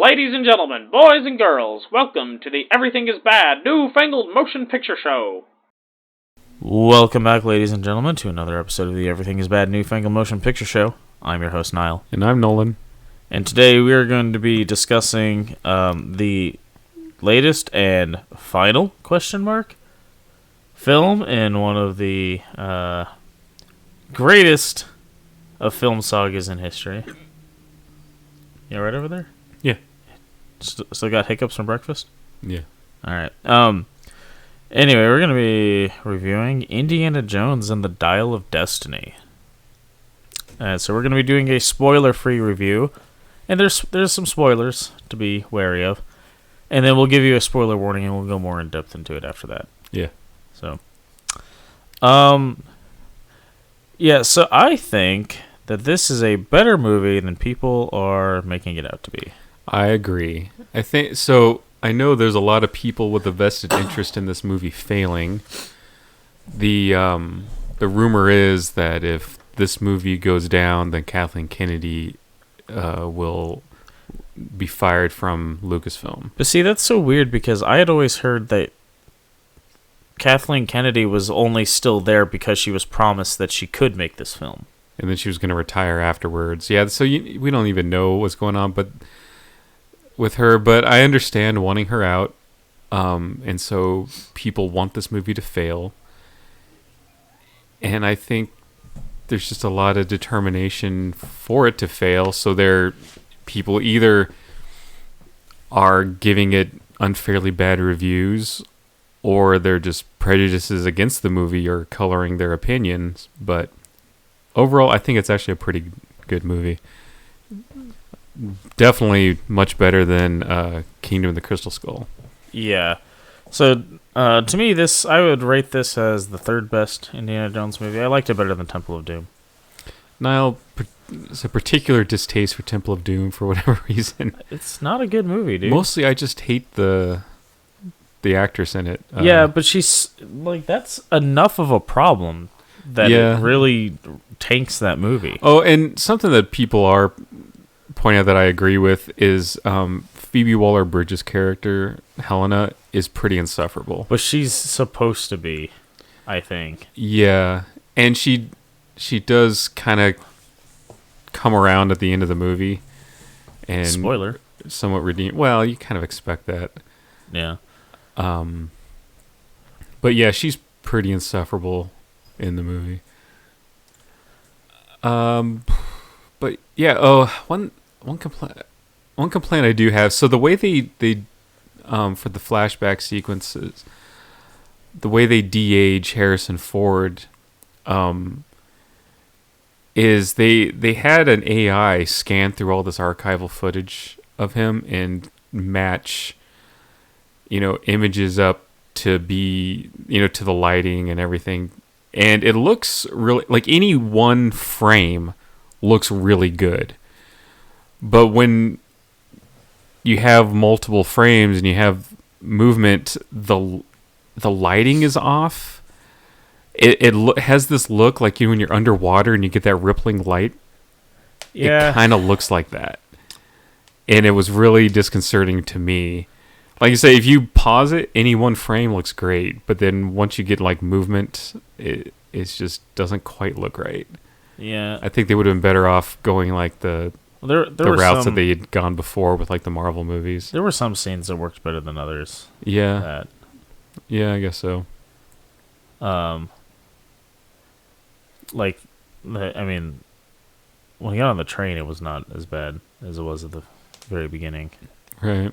Ladies and gentlemen, boys and girls, welcome to the Everything is Bad New Fangled Motion Picture Show. Welcome back, ladies and gentlemen, to another episode of the Everything is Bad New Fangled Motion Picture Show. I'm your host, Niall. And I'm Nolan. And today we are going to be discussing the latest and final, film in one of the greatest of film sagas in history. You all right over there? Yeah. Still got hiccups from breakfast? Yeah. Alright. Anyway, we're going to be reviewing Indiana Jones and the Dial of Destiny. So we're going to be doing a spoiler-free review. And there's some spoilers to be wary of. And then we'll give you a spoiler warning and we'll go more in depth into it after that. Yeah. So so I think that this is a better movie than people are making it out to be. I agree. I think so. I know there's a lot of people with a vested interest in this movie failing. The rumor is that if this movie goes down, then Kathleen Kennedy will be fired from Lucasfilm. But see, that's so weird because I had always heard that Kathleen Kennedy was only still there because she was promised that she could make this film. And then she was going to retire afterwards. Yeah, so we don't even know what's going on with her, but I understand wanting her out. And so people want this movie to fail. And I think there's just a lot of determination for it to fail. So people either are giving it unfairly bad reviews, or they're just prejudices against the movie or coloring their opinions. But overall, I think it's actually a pretty good movie. Definitely much better than Kingdom of the Crystal Skull. Yeah. So, to me, I would rate this as the third best Indiana Jones movie. I liked it better than Temple of Doom. Niall has a particular distaste for Temple of Doom for whatever reason. It's not a good movie, dude. Mostly, I just hate the actress in it. Yeah, but she's like, that's enough of a problem that it really tanks that movie. Oh, and something that people are pointing out that I agree with is Phoebe Waller-Bridge's character, Helena, is pretty insufferable. But she's supposed to be, I think. Yeah, and she does kind of come around at the end of the movie. And spoiler. Somewhat redeem. Well, you kind of expect that. Yeah. But yeah, she's pretty insufferable in the movie. But yeah, one complaint I do have. So the way they for the flashback sequences, the way they de-age Harrison Ford, is they had an AI scan through all this archival footage of him and match, images up to be, to the lighting and everything. And it looks really, like any one frame looks really good. But when you have multiple frames and you have movement, the lighting is off. It has this look like when you're underwater and you get that rippling light. Yeah. It kind of looks like that. And it was really disconcerting to me. Like you say, if you pause it, any one frame looks great. But then once you get like movement, it just doesn't quite look right. Yeah. I think they would have been better off going like the routes that they had gone before with like the Marvel movies. There were some scenes that worked better than others. Yeah. Yeah, I guess so. When he got on the train, it was not as bad as it was at the very beginning. Right.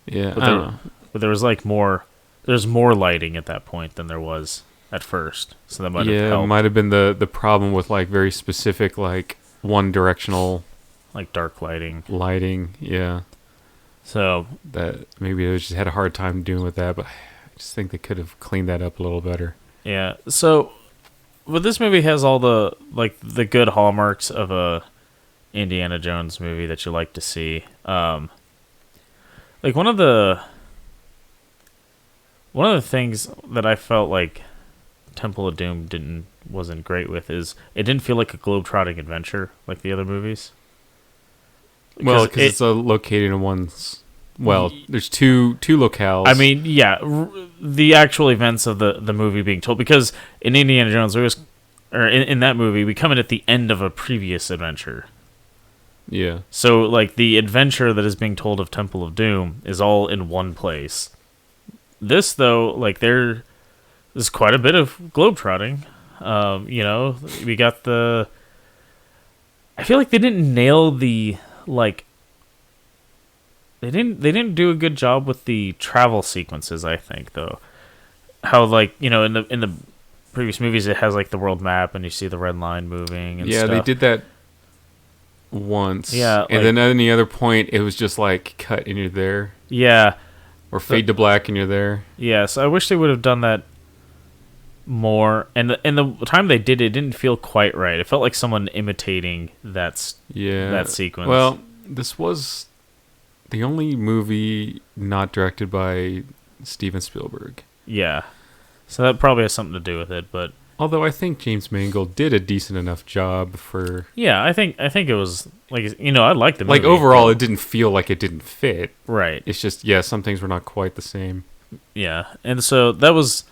Yeah. But there was like there's more lighting at that point than there was at first. So that might have helped. Yeah, it might have been the problem with like very specific, like one directional, like dark lighting. Yeah. So that maybe they just had a hard time doing with that, but I just think they could have cleaned that up a little better. Yeah. So, but this movie has all the good hallmarks of a Indiana Jones movie that you like to see. Like one of the things that I felt like Temple of Doom wasn't great with is it didn't feel like a globe-trotting adventure like the other movies. Well, because it's located in one's. Well, there's two locales. I mean, yeah, the actual events of the movie being told, because in Indiana Jones, in that movie, we come in at the end of a previous adventure. Yeah. So, like, the adventure that is being told of Temple of Doom is all in one place. This, though, like, there's quite a bit of globetrotting. We got the... I feel like they didn't nail the, like... They didn't do a good job with the travel sequences, I think, though. How, like, in the previous movies, it has, like, the world map, and you see the red line moving and stuff. Yeah, they did that once. Yeah, and then at any other point, it was just like cut and you're there. Yeah. Or fade to black and you're there. Yeah, so I wish they would have done that more. And the time they did it didn't feel quite right. It felt like someone imitating that sequence. Well, this was the only movie not directed by Steven Spielberg. Yeah. So that probably has something to do with it, but although I think James Mangold did a decent enough job for... Yeah, I think it was, like, I liked the movie. Like, overall, it didn't feel like it didn't fit. Right. It's just, some things were not quite the same. Yeah, and so that was...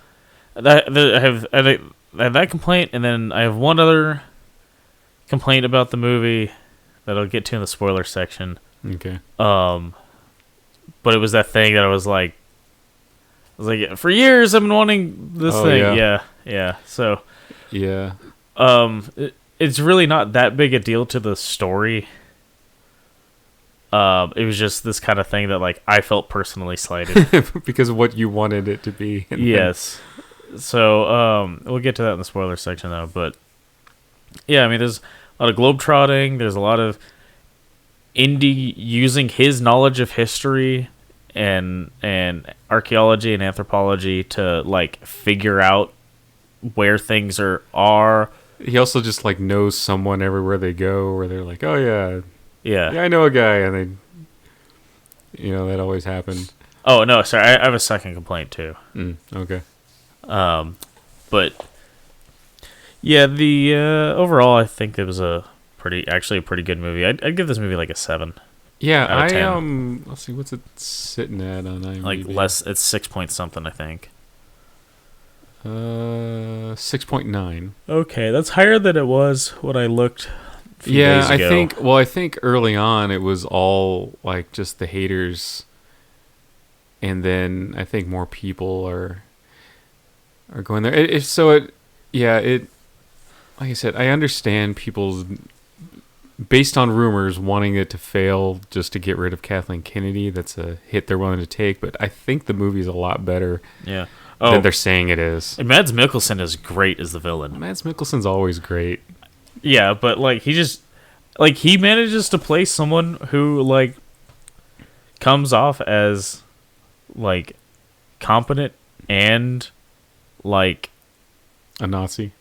I have that complaint, and then I have one other complaint about the movie that I'll get to in the spoiler section. Okay. But it was that thing that I was like, for years I've been wanting this thing. Yeah. So, yeah. It's really not that big a deal to the story. It was just this kind of thing that, like, I felt personally slighted because of what you wanted it to be. Yes. So, we'll get to that in the spoiler section, though. But yeah, I mean, there's a lot of globetrotting. There's a lot of Indy using his knowledge of history and archaeology and anthropology to, like, figure out where things are. He also just, like, knows someone everywhere they go, where they're like, oh yeah, I know a guy, and they, that always happened. Oh no, sorry, I have a second complaint too. Okay. But yeah, the overall, I think it was a pretty good movie. I'd give this movie like a 7. Yeah, out of 10. Let's see, what's it sitting at on IMDb? Like less, it's 6 point something, I think. 6.9. Okay, that's higher than it was when I looked. Yeah, I think early on it was all like just the haters, and then I think more people are going there. Like I said, I understand people's, based on rumors, wanting it to fail just to get rid of Kathleen Kennedy. That's a hit they're willing to take, but I think the movie's a lot better. Yeah. Than they're saying it is. And Mads Mikkelsen is great as the villain. Mads Mikkelsen's always great. Yeah, but like he manages to play someone who, like, comes off as, like, competent and, like, a Nazi.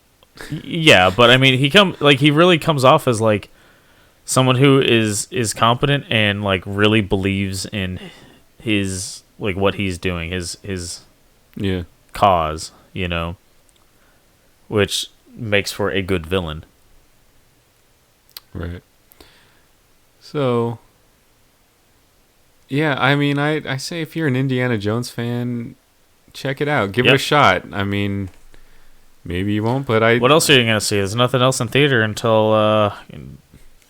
Yeah, but I mean, he really comes off as, like, someone who is competent and, like, really believes in his, like, what he's doing, his cause, which makes for a good villain. Right. So, yeah, I mean, I say if you're an Indiana Jones fan, check it out. Give it a shot. I mean, maybe you won't, but What else are you going to see? There's nothing else in theater until... I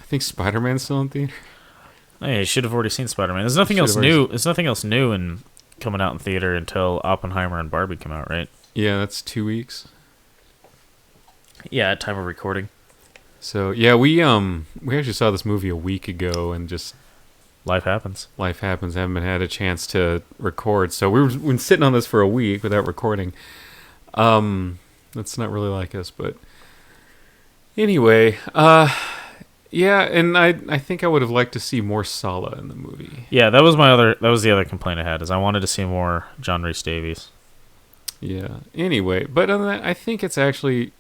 think Spider-Man's still in theater. Hey, you should have already seen Spider-Man. There's nothing else new. There's nothing else new and coming out in theater until Oppenheimer and Barbie come out, right? Yeah, that's 2 weeks. Yeah, at time of recording. So yeah, we actually saw this movie a week ago, and just life happens. I haven't had a chance to record, so we've been sitting on this for a week without recording. That's not really like us, but anyway, yeah, and I think I would have liked to see more Sala in the movie. Yeah, that was the other complaint I had, is I wanted to see more John Rhys Davies. Yeah. Anyway, but other than that, I think it's actually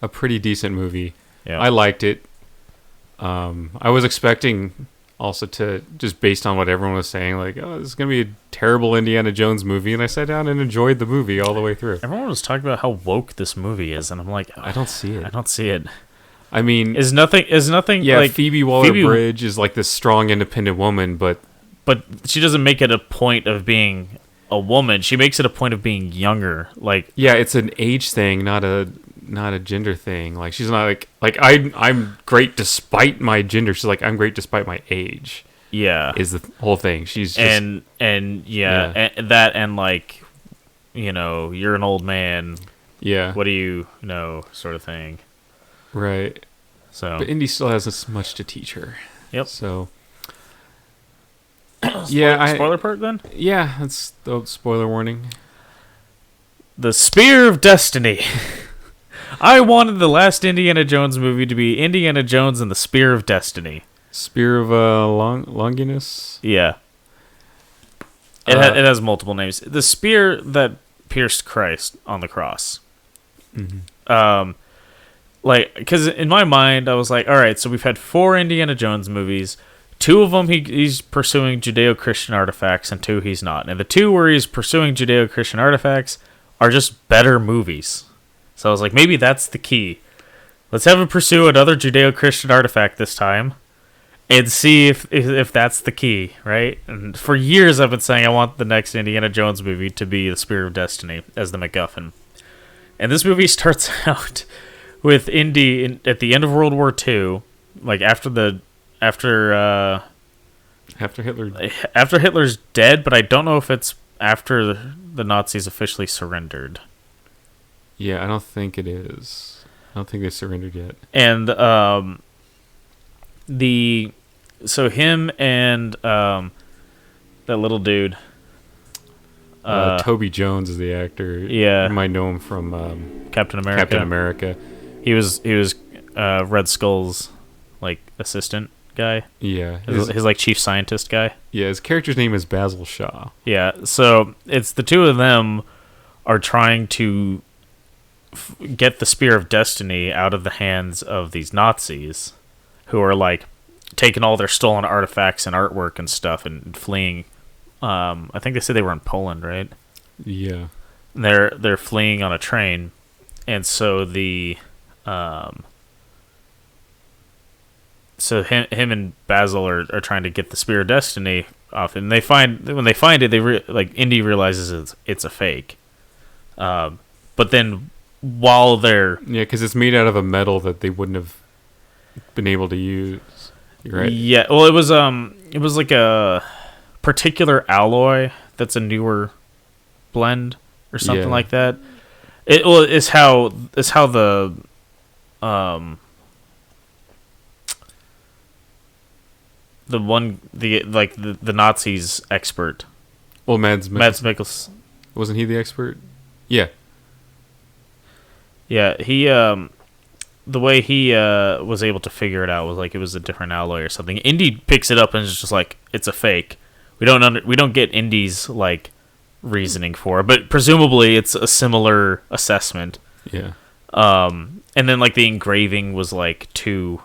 a pretty decent movie. Yeah. I liked it. I was expecting also to, just based on what everyone was saying, like, oh, this is going to be a terrible Indiana Jones movie, and I sat down and enjoyed the movie all the way through. Everyone was talking about how woke this movie is, and I'm like, I don't see it. I don't see it. I mean, is nothing. yeah, like Phoebe Waller-Bridge is like this strong, independent woman, but she doesn't make it a point of being a woman. She makes it a point of being younger. Like, yeah, it's an age thing, not a gender thing. Like, she's not like I'm great despite my gender. She's like, I'm great despite my age. yeah, Is the whole thing. She's just, and that, and like, you're an old man. yeah, What do you know, sort of thing. right. So, But Indy still has this much to teach her. yep. So, Spoiler part then. yeah, that's the spoiler warning. The Spear of Destiny. I wanted the last Indiana Jones movie to be Indiana Jones and the Spear of Destiny. Spear of Longinus. Yeah. It has multiple names. The spear that pierced Christ on the cross. Mm-hmm. Like, because in my mind, I was like, all right, so we've had 4 Indiana Jones movies. 2 of them he's pursuing Judeo-Christian artifacts, and 2 he's not. And the 2 where he's pursuing Judeo-Christian artifacts are just better movies. So I was like, maybe that's the key. Let's have him pursue another Judeo-Christian artifact this time, and see if that's the key, right? And for years I've been saying I want the next Indiana Jones movie to be the Spear of Destiny as the MacGuffin. And this movie starts out with Indy at the end of World War II, like after Hitler's dead, but I don't know if it's after the Nazis officially surrendered. Yeah, I don't think it is. I don't think they surrendered yet. And so him and that little dude, Toby Jones is the actor. Yeah, you might know him from Captain America. He was Red Skull's like assistant guy. Yeah, his like chief scientist guy. Yeah, his character's name is Basil Shaw. Yeah, so it's the 2 of them are trying to get the Spear of Destiny out of the hands of these Nazis, who are like taking all their stolen artifacts and artwork and stuff and fleeing. I think they said they were in Poland, right? Yeah. And they're fleeing on a train, and so so him and Basil are trying to get the Spear of Destiny off, and when they find it, Indy realizes it's a fake. But then while they're because it's made out of a metal that they wouldn't have been able to use. Right? Yeah, well, it was like a particular alloy that's a newer blend or something like that. It's how the the Nazis expert. Well, Mads Mikkelsen. Wasn't he the expert? Yeah. Yeah, he the way he was able to figure it out was like it was a different alloy or something. Indy picks it up and is just like, it's a fake. We don't get Indy's like reasoning for it, but presumably it's a similar assessment. Yeah. And then like the engraving was like too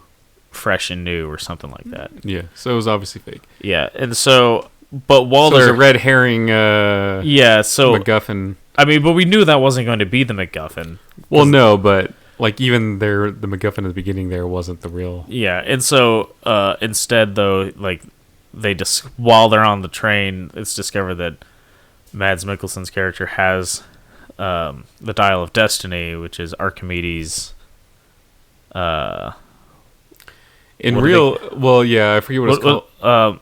fresh and new or something like that. Yeah. So it was obviously fake. Yeah, and so but while there's they're a red herring McGuffin. I mean, but we knew that wasn't going to be the McGuffin. Well, no, but like even the McGuffin at the beginning there wasn't the real. Yeah, and so instead though, like they just while they're on the train, it's discovered that Mads Mikkelsen's character has the Dial of Destiny, which is Archimedes. I forget what it's called.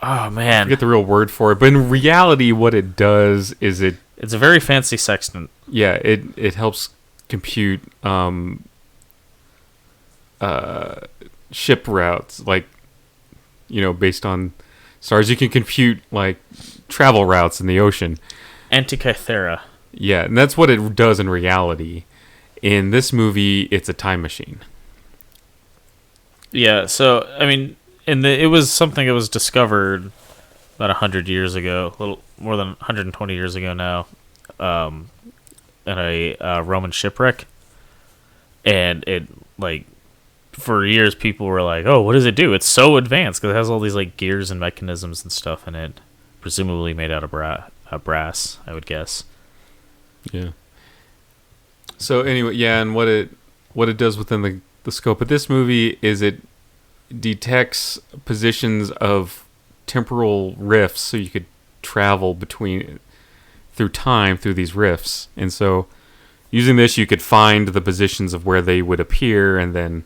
Oh man, I forget the real word for it. But in reality, what it does is it's a very fancy sextant. Yeah, it helps compute ship routes, like based on stars. You can compute like travel routes in the ocean. Antikythera. Yeah, and that's what it does in reality. In this movie, it's a time machine. Yeah, so I mean, it was something that was discovered about 100 years ago, a little more than 120 years ago now, in a Roman shipwreck, and it like for years people were like, "Oh, what does it do? It's so advanced because it has all these like gears and mechanisms and stuff in it, presumably made out of brass, I would guess." Yeah. So anyway, yeah, and what it does within the scope of this movie is it detects positions of temporal rifts, so you could travel through time through these rifts, and so using this you could find the positions of where they would appear, and then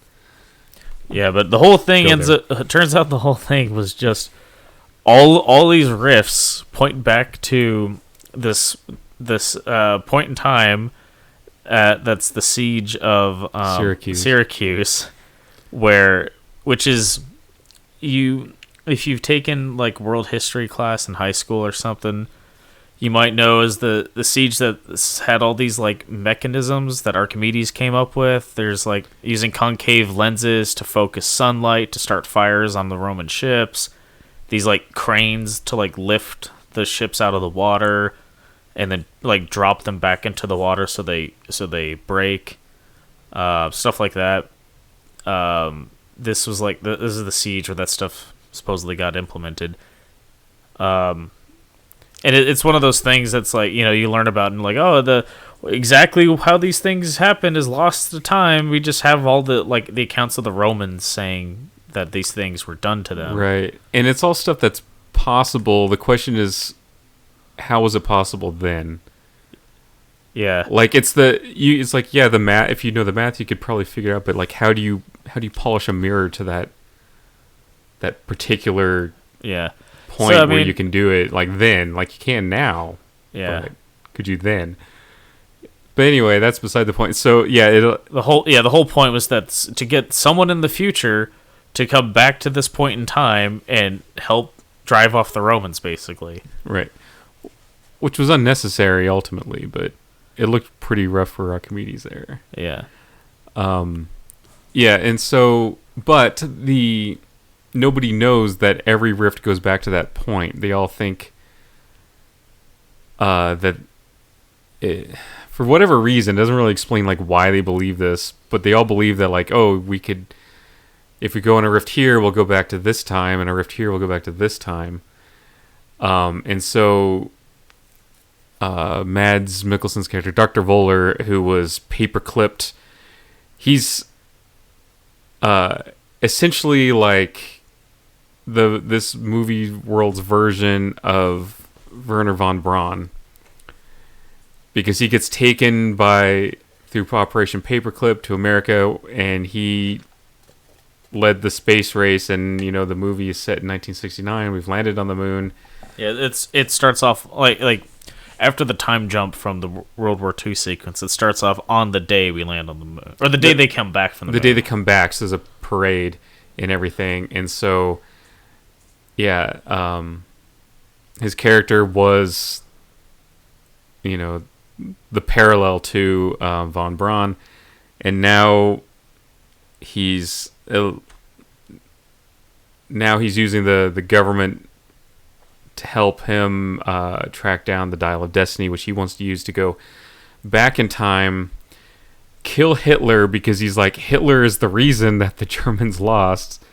yeah. But the whole thing turns out the whole thing was just all these rifts point back to this point in time. That's the siege of Syracuse, which is if you've taken like world history class in high school or something, you might know is the siege that had all these like mechanisms that Archimedes came up with. There's like using concave lenses to focus sunlight to start fires on the Roman ships. These like cranes to like lift the ships out of the water and then like drop them back into the water so they break, stuff like that. This was like this is the siege where that stuff supposedly got implemented. And it's one of those things that's like, you know, you learn about and like, oh, exactly how these things happened is lost to time. We just have all the like the accounts of the Romans saying that these things were done to them. Right, and it's all stuff that's possible. The question is, how was it possible then? Yeah, like it's like the math. If you know the math, you could probably figure it out. But like, how do you polish a mirror to that particular point where you can do it like then, like you can now? Yeah, but could you then? But anyway, that's beside the point. So yeah, the whole point was that to get someone in the future to come back to this point in time and help drive off the Romans, basically. Right. Which was unnecessary ultimately, but it looked pretty rough for Archimedes there. Yeah. Yeah, and so, but nobody knows that every rift goes back to that point. They all think that for whatever reason, it doesn't really explain like why they believe this, but they all believe that like, oh, if we go on a rift here, we'll go back to this time, and a rift here, we'll go back to this time. And so Mads Mikkelsen's character, Dr. Voller, who was paper-clipped, he's essentially like this movie world's version of Werner von Braun, because he gets taken through Operation Paperclip to America, and he led the space race, and you know the movie is set in 1969. We've landed on the moon. Yeah, it starts off like after the time jump from the World War II sequence. It starts off on the day we land on the moon, or the day they come back from the moon. The day they come back, so there's a parade and everything, and so yeah, his character was, you know, the parallel to von Braun, and now he's using the government to help him track down the Dial of Destiny, which he wants to use to go back in time, kill Hitler, because he's like, Hitler is the reason that the Germans lost,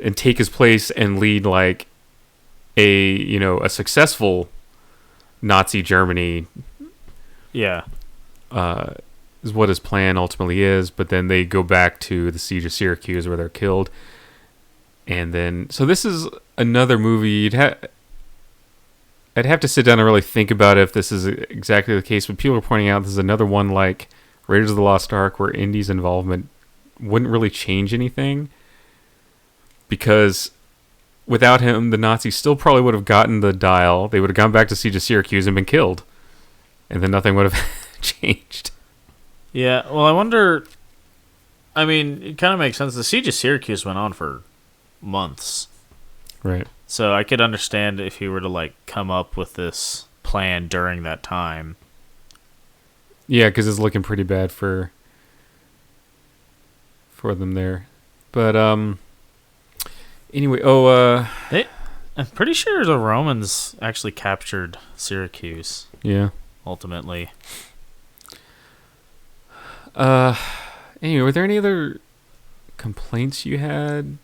and take his place and lead like a successful Nazi Germany. Yeah. Is what his plan ultimately is, but then they go back to the Siege of Syracuse where they're killed. And then, so this is another movie I'd have to sit down and really think about if this is exactly the case, but people are pointing out this is another one like Raiders of the Lost Ark where Indy's involvement wouldn't really change anything, because without him, the Nazis still probably would have gotten the dial. They would have gone back to Siege of Syracuse and been killed, and then nothing would have changed. Yeah, well, I wonder. I mean, it kind of makes sense. The Siege of Syracuse went on for months. Right. So I could understand if he were to, like, come up with this plan during that time. Yeah, because it's looking pretty bad for them there. But, anyway, I'm pretty sure the Romans actually captured Syracuse. Yeah. Ultimately. Anyway, were there any other complaints you had?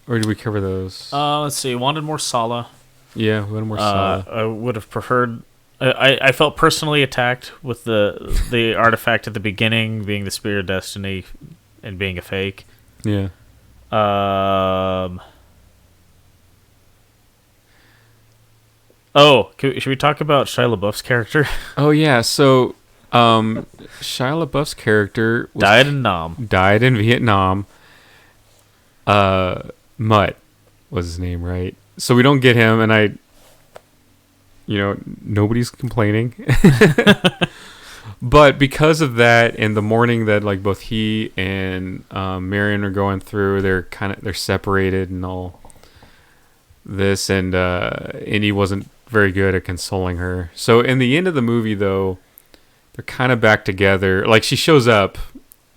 Or did we cover those? Let's see. Wanted more Sala. Yeah, we wanted more Sala. I would have preferred... I felt personally attacked with the artifact at the beginning being the Spear of Destiny, and being a fake. Yeah. Should we talk about Shia LaBeouf's character? Oh yeah. So, Shia LaBeouf's character Died in Nam. died in Vietnam. Mutt was his name, right? So we don't get him, and nobody's complaining. But because of that, and the morning that like both he and Marion are going through, they're separated and all this, and Indy wasn't very good at consoling her. So in the end of the movie, though, they're kind of back together. Like she shows up,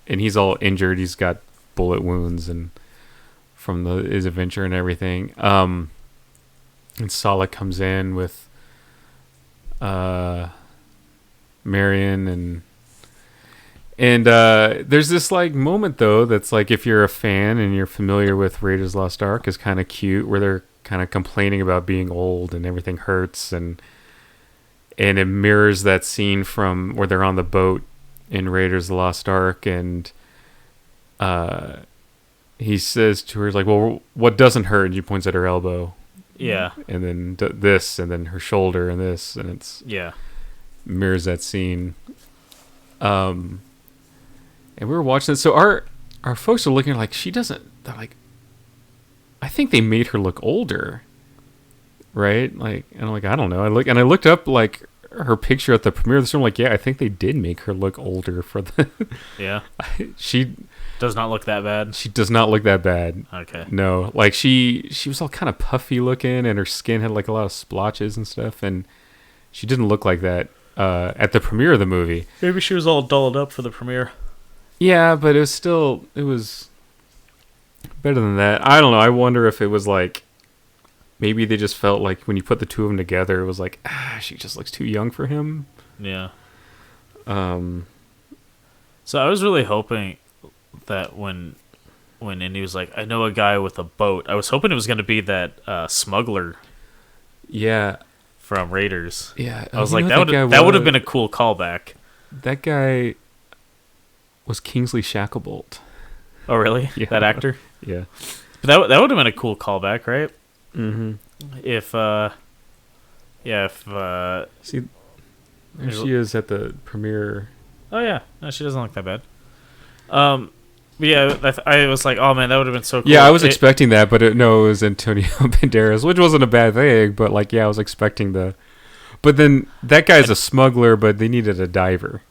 and he's all injured. He's got bullet wounds and from his adventure and everything. And Sala comes in with Marion and there's this like moment though that's like, if you're a fan and you're familiar with Raiders of the Lost Ark, is kind of cute, where they're kind of complaining about being old and everything hurts, and it mirrors that scene from where they're on the boat in Raiders of the Lost Ark, and he says to her, like, well, what doesn't hurt? And she points at her elbow. Yeah. And then this, and then her shoulder, and this, and it's mirrors that scene. And we were watching it. So our folks are looking like, she doesn't. They're like, I think they made her look older, right? Like, and I'm like, I don't know. I looked up like her picture at the premiere of the film. Like, yeah, I think they did make her look older for the. Yeah. She does not look that bad. She does not look that bad. Okay. No, like she was all kind of puffy looking, and her skin had like a lot of splotches and stuff, and she didn't look like that at the premiere of the movie. Maybe she was all dolled up for the premiere. Yeah, but it was better than that. I don't know. I wonder if it was like, maybe they just felt like when you put the two of them together, it was like, she just looks too young for him. Yeah. So I was really hoping that when Indy was like, I know a guy with a boat, I was hoping it was going to be that smuggler. Yeah. From Raiders. Yeah. I was like, that would have been a cool callback. That guy was Kingsley Shacklebolt. Oh, really? Yeah. That actor? Yeah. But that would have been a cool callback, right? Mm-hmm. If see, there she is at the premiere. Oh yeah, no, she doesn't look that bad. But yeah, I was like, oh man, that would have been so cool. Yeah, I was expecting that, but it was Antonio Banderas, which wasn't a bad thing. But like, yeah, I was expecting But then that guy's a smuggler, but they needed a diver.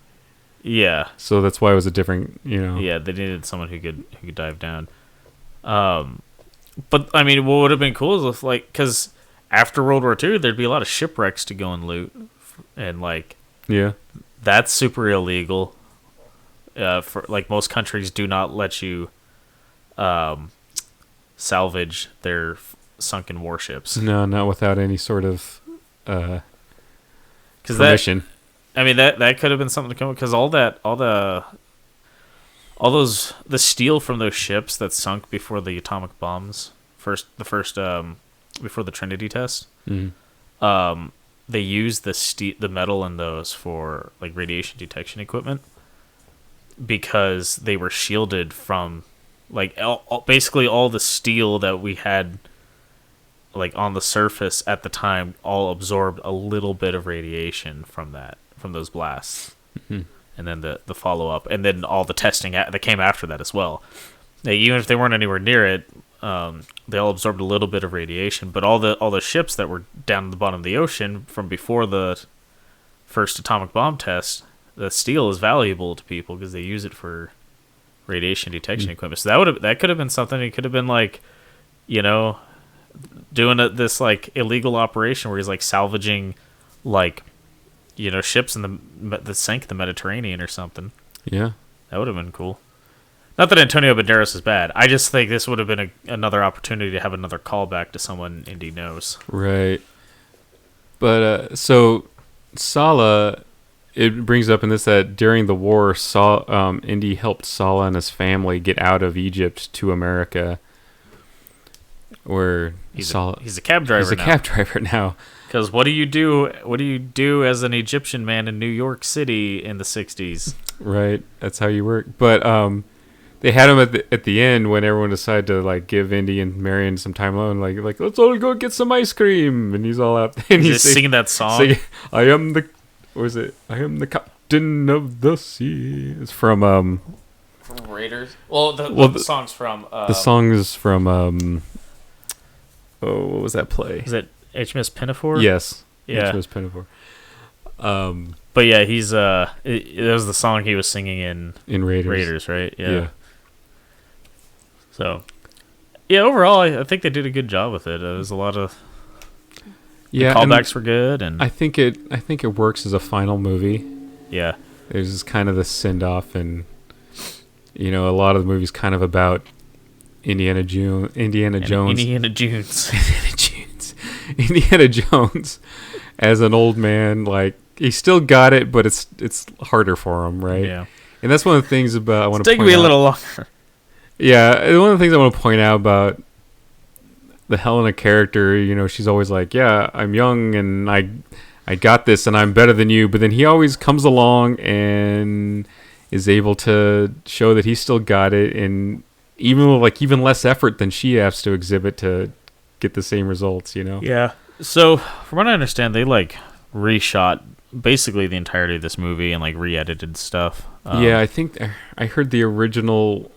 Yeah. So that's why it was a different, Yeah, they needed someone who could dive down. But I mean, what would have been cool is if, like, because after World War II, there'd be a lot of shipwrecks to go and loot, and like, yeah, that's super illegal. For like, most countries do not let you salvage their sunken warships. No, not without any sort of permission. That could have been something to come, because the steel from those ships that sunk before the atomic bombs before the Trinity test. Mm-hmm. They used the metal in those for like radiation detection equipment, because they were shielded from like basically all the steel that we had like on the surface at the time all absorbed a little bit of radiation from those blasts. Mm-hmm. And then the follow up, and then all the testing that came after that as well. Even if they weren't anywhere near it, they all absorbed a little bit of radiation. But all the ships that were down at the bottom of the ocean from before the first atomic bomb test, the steel is valuable to people because they use it for radiation detection equipment. So that could have been something. It could have been like, doing this like illegal operation where he's like salvaging like, ships in that sank the Mediterranean or something. Yeah, that would have been cool. Not that Antonio Banderas is bad. I just think this would have been another opportunity to have another callback to someone Indy knows. Right. But so Sala, it brings up in this that during the war, Indy helped Sala and his family get out of Egypt to America. Where he's a cab driver. He's a cab driver now. Because what do you do as an Egyptian man in New York City in the 60s? Right, that's how you work. But they had him at the end when everyone decided to like give Indy and Marion some time alone. Like let's all go get some ice cream, and he's all out and he's singing that song. I am the captain of the sea. It's from Raiders. Well, the song's from the song is from what was that play? Is it HMS Pinafore? Yes. Yeah. HMS Pinafore. But yeah, he's that was the song he was singing in Raiders, right? Yeah. So, yeah, overall, I think they did a good job with it. There's a lot of callbacks were good, and I think it works as a final movie. Yeah, there's just kind of the send off, and a lot of the movie's kind of about Indiana Jones, Indiana Jones as an old man. Like he still got it, but it's harder for him, right? Yeah, and that's one of the things about I want to take me a little longer. Yeah, one of the things I want to point out about the Helena character, she's always like, yeah, I'm young and I got this and I'm better than you. But then he always comes along and is able to show that he still got it, and even less effort than she has to exhibit to get the same results, Yeah. So from what I understand, they reshot basically the entirety of this movie and re-edited stuff. Yeah, I think I heard the original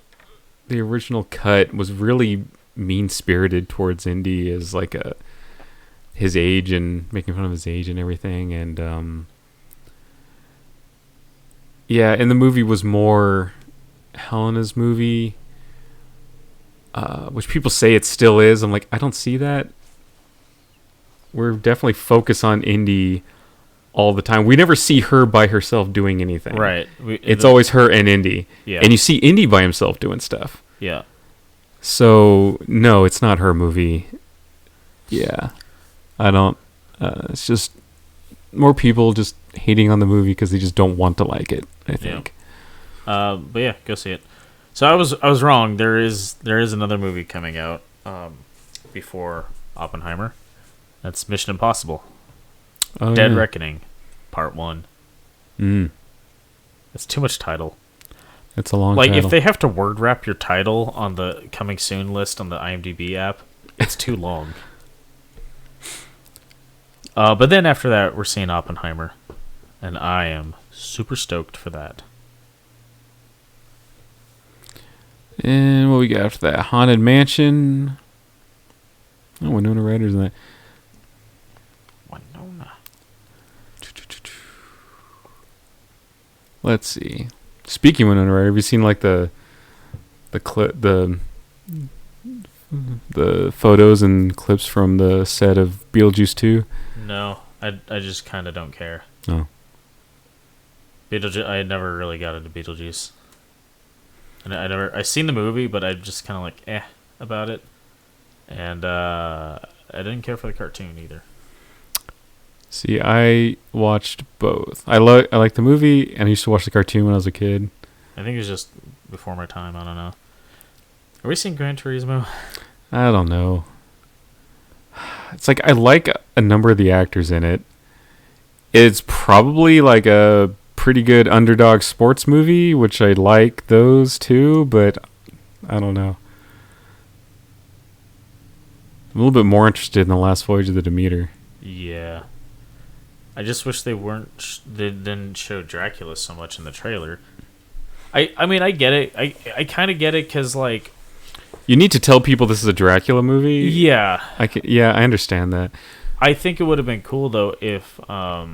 cut was really mean-spirited towards Indy as his age and making fun of his age and everything, and and the movie was more Helena's movie, which people say it still is. I'm like, I don't see that. We're definitely focused on Indy all the time. We never see her by herself doing anything. Right. It's always her and Indy. Yeah. And you see Indy by himself doing stuff. Yeah. So, no, it's not her movie. Yeah. I don't... it's just more people just hating on the movie because they just don't want to like it, I think. Yeah. But yeah, go see it. So I was wrong. There is another movie coming out before Oppenheimer. That's Mission Impossible. Oh, Dead yeah. Reckoning, Part 1. That's too much title. It's a long title. If they have to word wrap your title on the coming soon list on the IMDb app, it's too long. But then after that, we're seeing Oppenheimer, and I am super stoked for that. And what we got after that? Haunted Mansion. Oh, Winona Ryder's in that. Winona. Let's see. Speaking of Winona Ryder, have you seen the photos and clips from the set of Beetlejuice 2? No, I just kind of don't care. Oh. Beetlejuice. I never really got into Beetlejuice. And I seen the movie, but I just kind of about it, and I didn't care for the cartoon either. See, I watched both. I like the movie, and I used to watch the cartoon when I was a kid. I think it was just before my time. I don't know. Are we seeing Gran Turismo? I don't know. It's I like a number of the actors in it. It's probably a pretty good underdog sports movie, which I like those too, but I don't know. I'm a little bit more interested in The Last Voyage of the Demeter. Yeah. I just wish they didn't show Dracula so much in the trailer. I mean, I get it. I kind of get it because, you need to tell people this is a Dracula movie. Yeah. I understand that. I think it would have been cool, though, if... I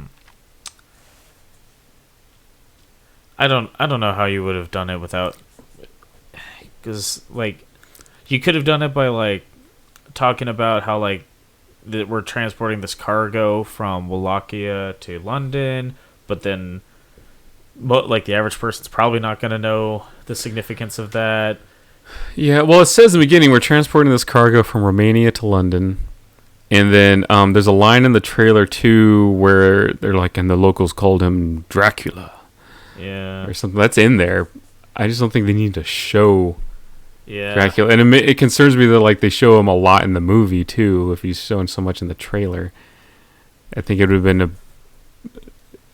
don't know how you would have done it without... Because, you could have done it by, talking about how, that we're transporting this cargo from Wallachia to London, but then... the average person's probably not going to know the significance of that. Yeah, well, it says in the beginning, we're transporting this cargo from Romania to London. And then there's a line in the trailer, too, where they're and the locals called him Dracula. Yeah. Or something. That's in there. I just don't think they need to show Yeah. Dracula. And it concerns me that they show him a lot in the movie too. If he's shown so much in the trailer, I think it would have been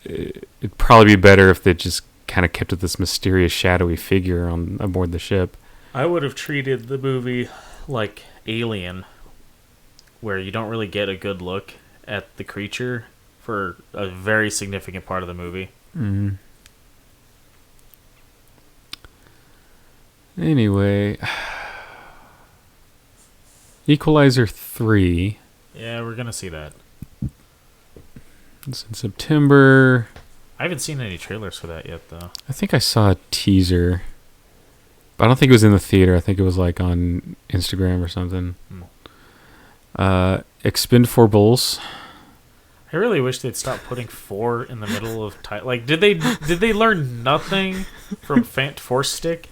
it'd probably be better if they just kind of kept it this mysterious, shadowy figure on aboard the ship. I would have treated the movie like Alien, where you don't really get a good look at the creature for a very significant part of the movie. Mm. Anyway, Equalizer 3. Yeah, we're gonna see that. It's in September. I haven't seen any trailers for that yet, though. I think I saw a teaser. But I don't think it was in the theater. I think it was like on Instagram or something. Expendables. I really wish they'd stop putting 4 in the middle of title. Like, did they learn nothing from Force Stick?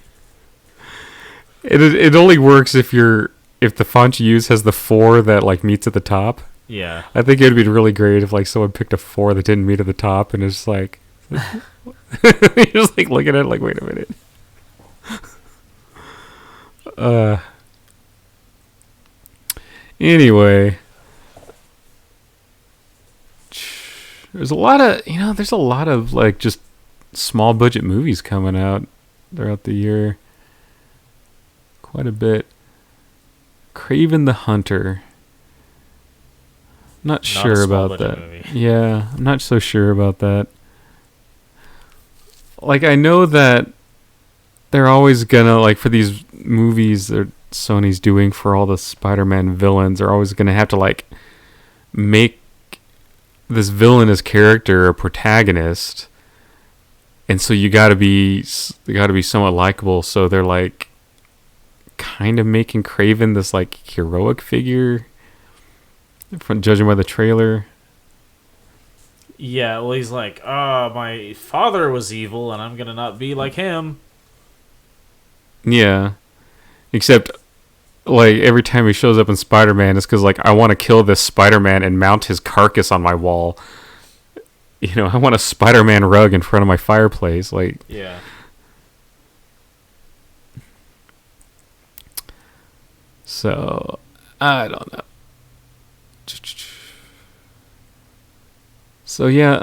It only works if the font you use has the 4 that like meets at the top. Yeah. I think it would be really great if like someone picked a 4 that didn't meet at the top and it's like you're just like looking at it like, wait a minute. Anyway, there's a lot of like just small budget movies coming out throughout the year. Quite a bit. Kraven the Hunter. Not sure about that. Movie. Yeah, I'm not so sure about that. Like, I know that they're always gonna, like, for these movies that Sony's doing for all the Spider-Man villains, they're always gonna have to, like, make this villainous character a protagonist. And so they gotta be somewhat likable, so they're, like, kind of making Kraven this, like, heroic figure, from judging by the trailer. Yeah, well, he's like, my father was evil, and I'm gonna not be like him. Yeah. Except, like, every time he shows up in Spider-Man, it's because, like, I want to kill this Spider-Man and mount his carcass on my wall. You know, I want a Spider-Man rug in front of my fireplace. Like, yeah. So, I don't know. So yeah,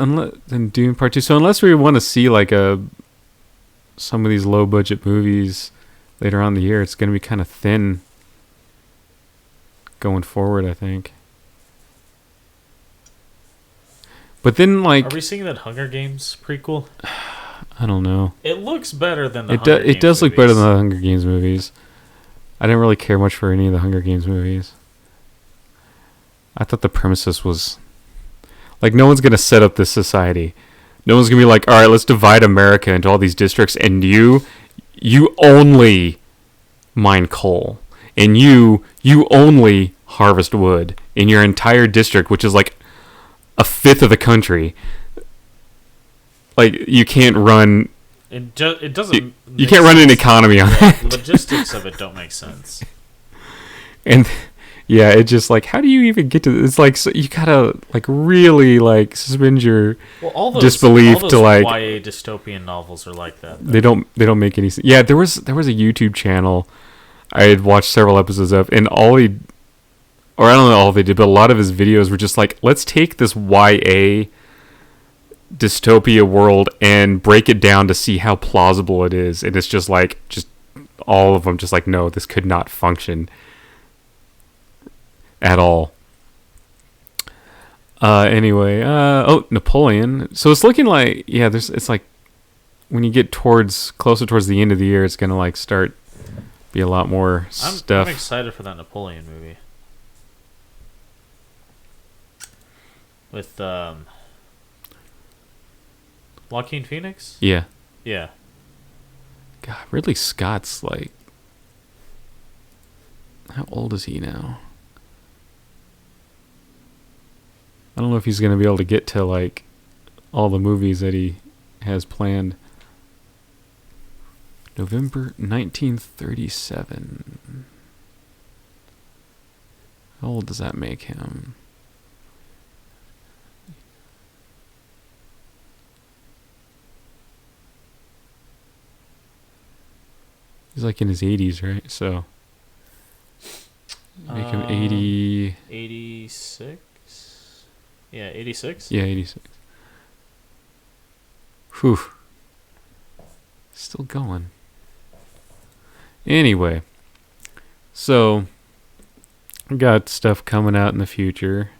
then Dune Part 2. So unless we want to see like some of these low budget movies later on in the year, it's going to be kind of thin going forward, I think. But then, like, are we seeing that Hunger Games prequel? I don't know. It looks better than the It does look better than the Hunger Games movies. I didn't really care much for any of the Hunger Games movies. I thought the premises was like, no one's gonna set up this society. No one's gonna be like, all right, let's divide America into all these districts, and you only mine coal, and you only harvest wood in your entire district, which is like a fifth of the country. Like, you can't run. It doesn't. You can't run an economy on that. Logistics of it don't make sense. And yeah, it just like, how do you even get to? It's like, so you gotta like really like suspend your disbelief all those to like YA dystopian novels are like that. Though. They don't make any sense. Yeah, there was a YouTube channel I had watched several episodes of, and I don't know all they did, but a lot of his videos were just like, let's take this YA dystopia world and break it down to see how plausible it is. And it's just like, just all of them just like, no, this could not function at all. Anyway, Napoleon. So it's looking like, yeah, it's like when you get closer towards the end of the year, it's gonna like start be a lot more stuff. I'm excited for that Napoleon movie with Joaquin Phoenix. Yeah. God, Ridley Scott's like, how old is he now? I don't know if he's going to be able to get to like all the movies that he has planned. November 1937. How old does that make him? He's like in his 80s, right? So make him 80... 86? Yeah, 86? Yeah, 86. Whew. Still going. Anyway, so got stuff coming out in the future.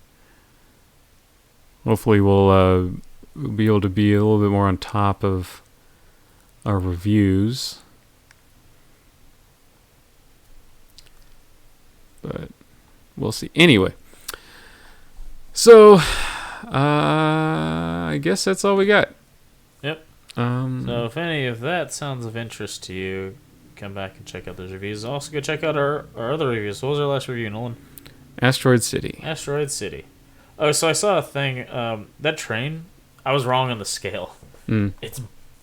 Hopefully we'll be able to be a little bit more on top of our reviews. But we'll see. Anyway, so I guess that's all we got. Yep. So if any of that sounds of interest to you, come back and check out those reviews. Also go check out our other reviews. What was our last review, Nolan? Asteroid City. Asteroid City. Oh, so I saw a thing. That train, I was wrong on the scale. Mm.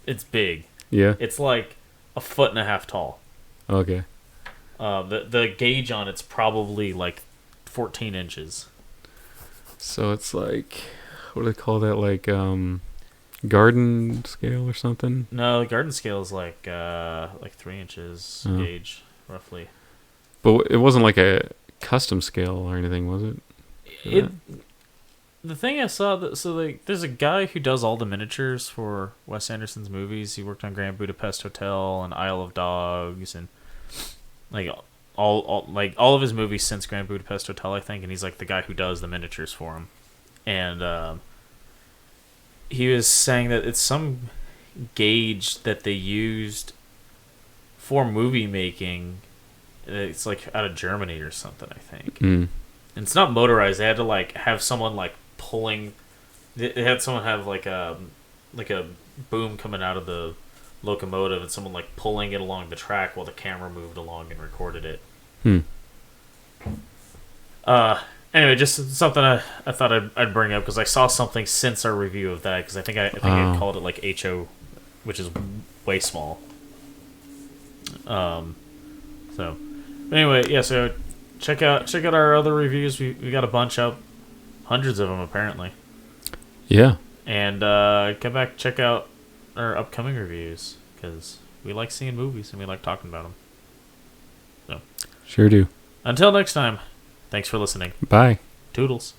It's big. Yeah. It's like 1.5 feet tall. Okay. The gauge on it's probably like 14 inches. So it's like, what do they call that? Like garden scale or something? No, the garden scale is like 3 inches gauge roughly. But it wasn't like a custom scale or anything, was it? The thing I saw, there's a guy who does all the miniatures for Wes Anderson's movies. He worked on Grand Budapest Hotel and Isle of Dogs and like all of his movies since Grand Budapest Hotel, I think. And he's like the guy who does the miniatures for him. And he was saying that it's some gauge that they used for movie making. It's like out of Germany or something, I think. Mm. And it's not motorized. They had to like have someone like pulling. They had someone have like a boom coming out of the locomotive, and someone like pulling it along the track while the camera moved along and recorded it. Anyway, just something I thought I'd bring up because I saw something since our review of that because I think I called it like HO, which is way small. So anyway, yeah. So check out our other reviews. We got a bunch up, hundreds of them apparently. Yeah. And come back check out our upcoming reviews because we like seeing movies and we like talking about them. So Sure do. until next time, thanks for listening. Bye. Toodles.